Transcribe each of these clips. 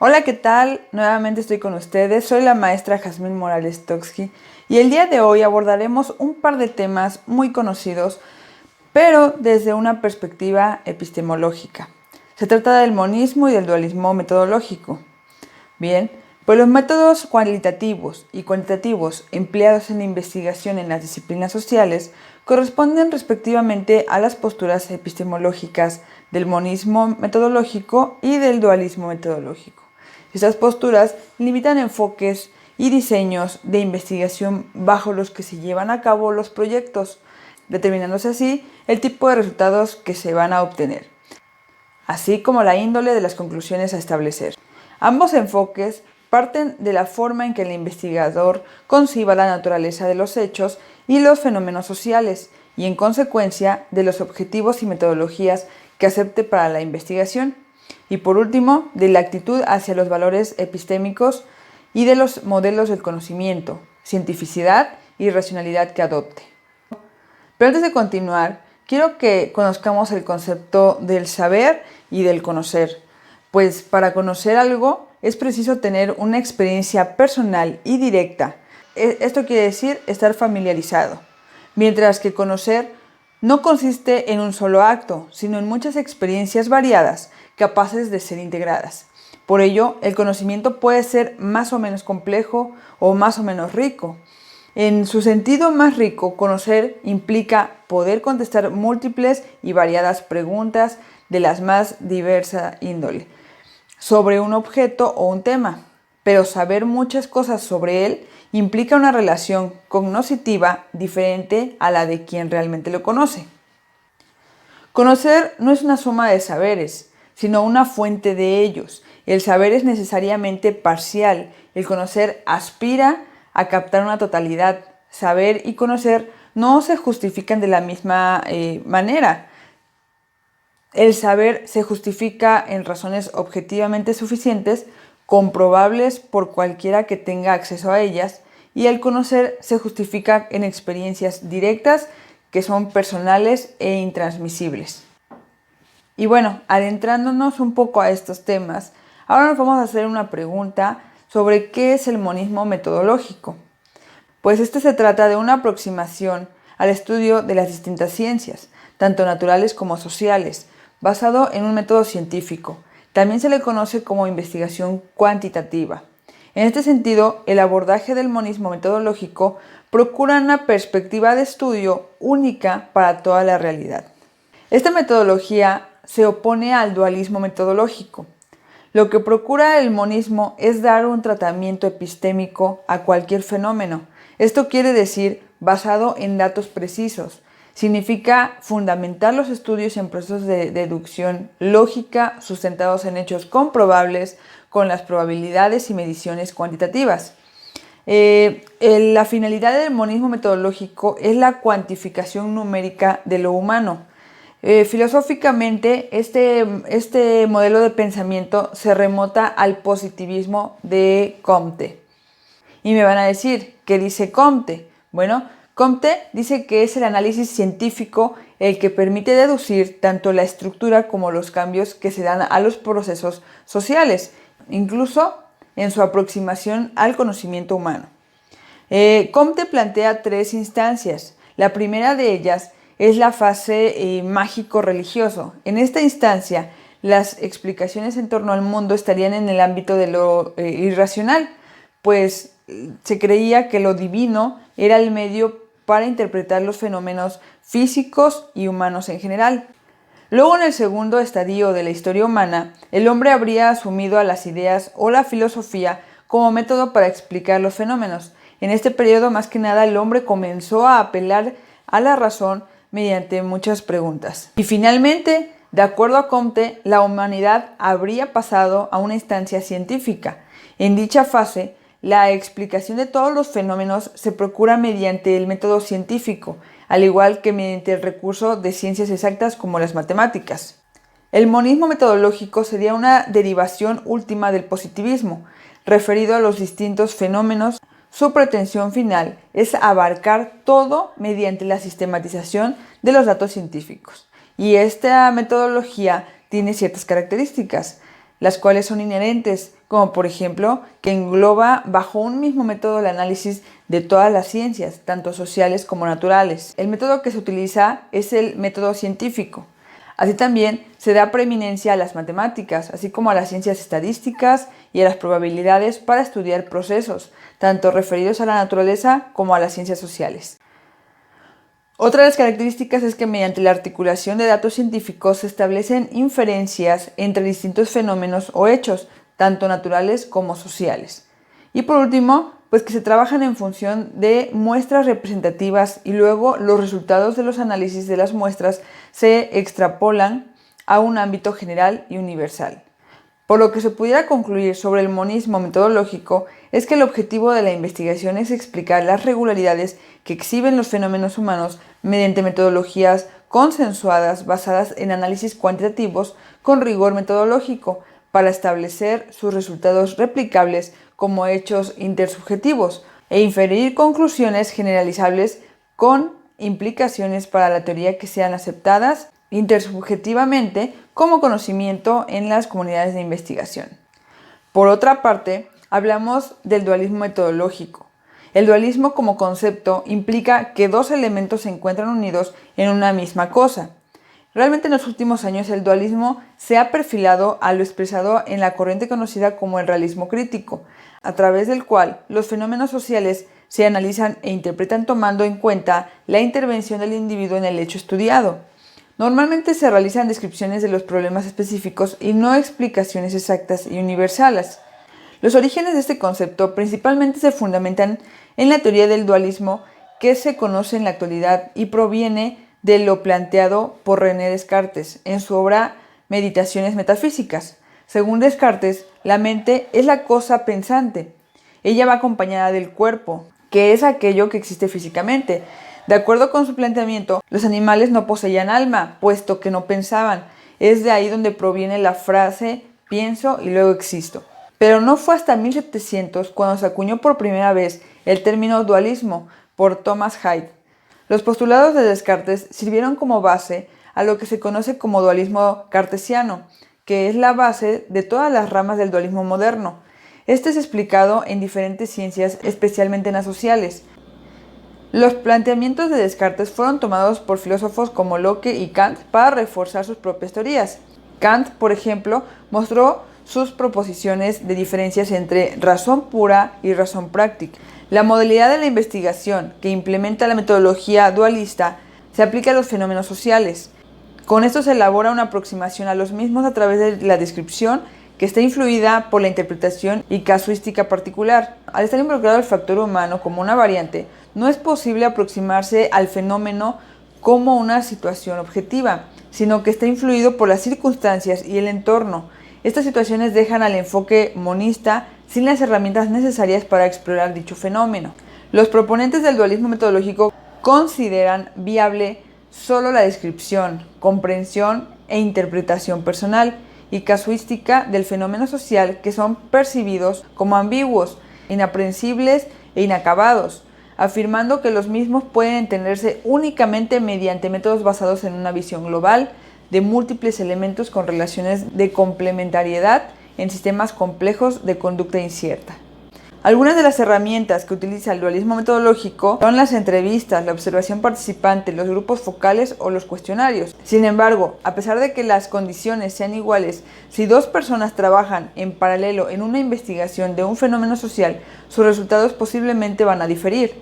Hola, ¿qué tal? Nuevamente estoy con ustedes. Soy la maestra Jazmín Morales Toxqui y el día de hoy abordaremos un par de temas muy conocidos, pero desde una perspectiva epistemológica. Se trata del monismo y del dualismo metodológico. Bien, pues los métodos cualitativos y cuantitativos empleados en la investigación en las disciplinas sociales corresponden respectivamente a las posturas epistemológicas del monismo metodológico y del dualismo metodológico. Estas posturas limitan enfoques y diseños de investigación bajo los que se llevan a cabo los proyectos, determinándose así el tipo de resultados que se van a obtener, así como la índole de las conclusiones a establecer. Ambos enfoques parten de la forma en que el investigador conciba la naturaleza de los hechos y los fenómenos sociales, y en consecuencia de los objetivos y metodologías que acepte para la investigación. Y por último, de la actitud hacia los valores epistémicos y de los modelos del conocimiento, cientificidad y racionalidad que adopte. Pero antes de continuar, quiero que conozcamos el concepto del saber y del conocer, pues para conocer algo es preciso tener una experiencia personal y directa. Esto quiere decir estar familiarizado, mientras que conocer no consiste en un solo acto, sino en muchas experiencias variadas, capaces de ser integradas. Por ello, el conocimiento puede ser más o menos complejo o más o menos rico. En su sentido más rico, conocer implica poder contestar múltiples y variadas preguntas de las más diversa índole sobre un objeto o un tema, pero saber muchas cosas sobre él implica una relación cognoscitiva diferente a la de quien realmente lo conoce. Conocer no es una suma de saberes, sino una fuente de ellos. El saber es necesariamente parcial. El conocer aspira a captar una totalidad. Saber y conocer no se justifican de la misma manera. El saber se justifica en razones objetivamente suficientes, comprobables por cualquiera que tenga acceso a ellas, y el conocer se justifica en experiencias directas que son personales e intransmisibles. Y bueno, adentrándonos un poco a estos temas, ahora nos vamos a hacer una pregunta sobre qué es el monismo metodológico. Pues este se trata de una aproximación al estudio de las distintas ciencias, tanto naturales como sociales, basado en un método científico. También se le conoce como investigación cuantitativa. En este sentido, el abordaje del monismo metodológico procura una perspectiva de estudio única para toda la realidad. Esta metodología se opone al dualismo metodológico. Lo que procura el monismo es dar un tratamiento epistémico a cualquier fenómeno. Esto quiere decir basado en datos precisos. Significa fundamentar los estudios en procesos de deducción lógica sustentados en hechos comprobables con las probabilidades y mediciones cuantitativas. La finalidad del monismo metodológico es la cuantificación numérica de lo humano. Filosóficamente, este modelo de pensamiento se remota al positivismo de Comte. Y me van a decir, ¿qué dice Comte? Bueno, Comte dice que es el análisis científico el que permite deducir tanto la estructura como los cambios que se dan a los procesos sociales, incluso en su aproximación al conocimiento humano. Comte plantea tres instancias. La primera de ellas es la fase mágico-religioso. En esta instancia, las explicaciones en torno al mundo estarían en el ámbito de lo irracional, pues se creía que lo divino era el medio para interpretar los fenómenos físicos y humanos en general. Luego, en el segundo estadio de la historia humana, el hombre habría asumido a las ideas o la filosofía como método para explicar los fenómenos. En este periodo, más que nada, el hombre comenzó a apelar a la razón mediante muchas preguntas. Y finalmente, de acuerdo a Comte, la humanidad habría pasado a una instancia científica. En dicha fase, la explicación de todos los fenómenos se procura mediante el método científico, al igual que mediante el recurso de ciencias exactas como las matemáticas. El monismo metodológico sería una derivación última del positivismo, referido a los distintos fenómenos. Su pretensión final es abarcar todo mediante la sistematización de los datos científicos. Y esta metodología tiene ciertas características. las cuales son inherentes, como por ejemplo que engloba bajo un mismo método el análisis de todas las ciencias, tanto sociales como naturales. El método que se utiliza es el método científico. Así también se da preeminencia a las matemáticas, así como a las ciencias estadísticas y a las probabilidades para estudiar procesos, tanto referidos a la naturaleza como a las ciencias sociales. Otra de las características es que mediante la articulación de datos científicos se establecen inferencias entre distintos fenómenos o hechos, tanto naturales como sociales. Y por último, pues que se trabajan en función de muestras representativas y luego los resultados de los análisis de las muestras se extrapolan a un ámbito general y universal. Por lo que se pudiera concluir sobre el monismo metodológico es que el objetivo de la investigación es explicar las regularidades que exhiben los fenómenos humanos mediante metodologías consensuadas basadas en análisis cuantitativos con rigor metodológico para establecer sus resultados replicables como hechos intersubjetivos e inferir conclusiones generalizables con implicaciones para la teoría que sean aceptadas intersubjetivamente como conocimiento en las comunidades de investigación. Por otra parte, hablamos del dualismo metodológico. El dualismo como concepto implica que dos elementos se encuentran unidos en una misma cosa. Realmente en los últimos años el dualismo se ha perfilado a lo expresado en la corriente conocida como el realismo crítico, a través del cual los fenómenos sociales se analizan e interpretan tomando en cuenta la intervención del individuo en el hecho estudiado. Normalmente se realizan descripciones de los problemas específicos y no explicaciones exactas y universales. Los orígenes de este concepto principalmente se fundamentan en la teoría del dualismo que se conoce en la actualidad y proviene de lo planteado por René Descartes en su obra Meditaciones Metafísicas. Según Descartes, la mente es la cosa pensante. Ella va acompañada del cuerpo, que es aquello que existe físicamente. De acuerdo con su planteamiento, los animales no poseían alma, puesto que no pensaban. Es de ahí donde proviene la frase pienso y luego existo. Pero no fue hasta 1700 cuando se acuñó por primera vez el término dualismo por Thomas Hyde. Los postulados de Descartes sirvieron como base a lo que se conoce como dualismo cartesiano, que es la base de todas las ramas del dualismo moderno. Este es explicado en diferentes ciencias, especialmente en las sociales. Los planteamientos de Descartes fueron tomados por filósofos como Locke y Kant para reforzar sus propias teorías. Kant, por ejemplo, mostró sus proposiciones de diferencias entre razón pura y razón práctica. La modalidad de la investigación que implementa la metodología dualista se aplica a los fenómenos sociales. Con esto se elabora una aproximación a los mismos a través de la descripción que está influida por la interpretación y casuística particular. Al estar involucrado el factor humano como una variante, no es posible aproximarse al fenómeno como una situación objetiva, sino que está influido por las circunstancias y el entorno. Estas situaciones dejan al enfoque monista sin las herramientas necesarias para explorar dicho fenómeno. Los proponentes del dualismo metodológico consideran viable solo la descripción, comprensión e interpretación personal y casuística del fenómeno social que son percibidos como ambiguos, inaprehensibles e inacabados, afirmando que los mismos pueden entenderse únicamente mediante métodos basados en una visión global de múltiples elementos con relaciones de complementariedad en sistemas complejos de conducta incierta. Algunas de las herramientas que utiliza el dualismo metodológico son las entrevistas, la observación participante, los grupos focales o los cuestionarios. Sin embargo, a pesar de que las condiciones sean iguales, si dos personas trabajan en paralelo en una investigación de un fenómeno social, sus resultados posiblemente van a diferir.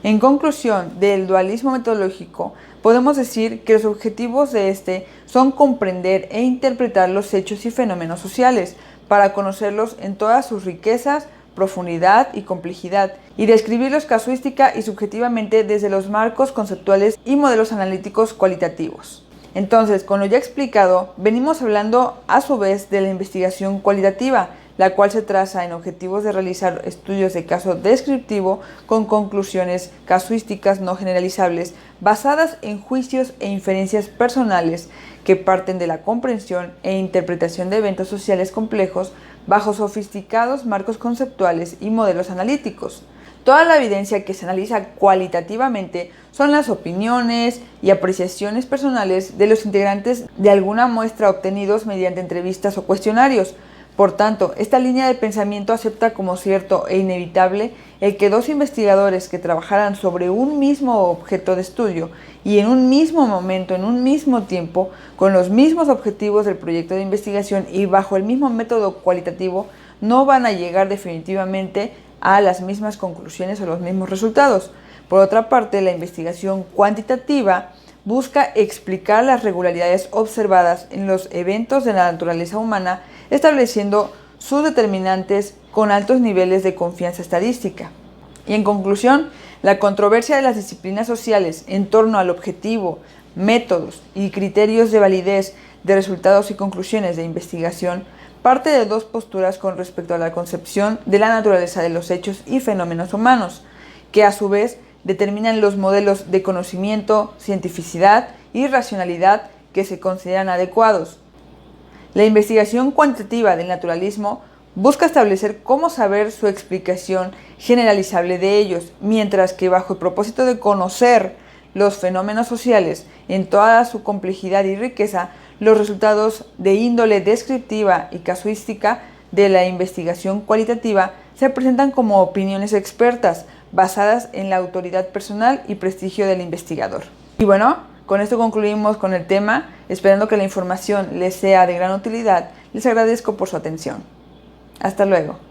En conclusión del dualismo metodológico, podemos decir que los objetivos de este son comprender e interpretar los hechos y fenómenos sociales para conocerlos en todas sus riquezas, profundidad y complejidad, y describirlos casuística y subjetivamente desde los marcos conceptuales y modelos analíticos cualitativos. Entonces, con lo ya explicado, venimos hablando a su vez de la investigación cualitativa, la cual se traza en objetivos de realizar estudios de caso descriptivo con conclusiones casuísticas no generalizables basadas en juicios e inferencias personales que parten de la comprensión e interpretación de eventos sociales complejos bajo sofisticados marcos conceptuales y modelos analíticos. Toda la evidencia que se analiza cualitativamente son las opiniones y apreciaciones personales de los integrantes de alguna muestra obtenidos mediante entrevistas o cuestionarios, Por tanto, esta línea de pensamiento acepta como cierto e inevitable el que dos investigadores que trabajaran sobre un mismo objeto de estudio y en un mismo momento, en un mismo tiempo, con los mismos objetivos del proyecto de investigación y bajo el mismo método cualitativo, no van a llegar definitivamente a las mismas conclusiones o los mismos resultados. Por otra parte, la investigación cuantitativa busca explicar las regularidades observadas en los eventos de la naturaleza humana, estableciendo sus determinantes con altos niveles de confianza estadística. Y en conclusión, la controversia de las disciplinas sociales en torno al objetivo, métodos y criterios de validez de resultados y conclusiones de investigación parte de dos posturas con respecto a la concepción de la naturaleza de los hechos y fenómenos humanos, que a su vez determinan los modelos de conocimiento, cientificidad y racionalidad que se consideran adecuados. La investigación cuantitativa del naturalismo busca establecer cómo saber su explicación generalizable de ellos, mientras que bajo el propósito de conocer los fenómenos sociales en toda su complejidad y riqueza, los resultados de índole descriptiva y casuística de la investigación cualitativa se presentan como opiniones expertas basadas en la autoridad personal y prestigio del investigador. Y bueno, con esto concluimos con el tema, esperando que la información les sea de gran utilidad. Les agradezco por su atención. Hasta luego.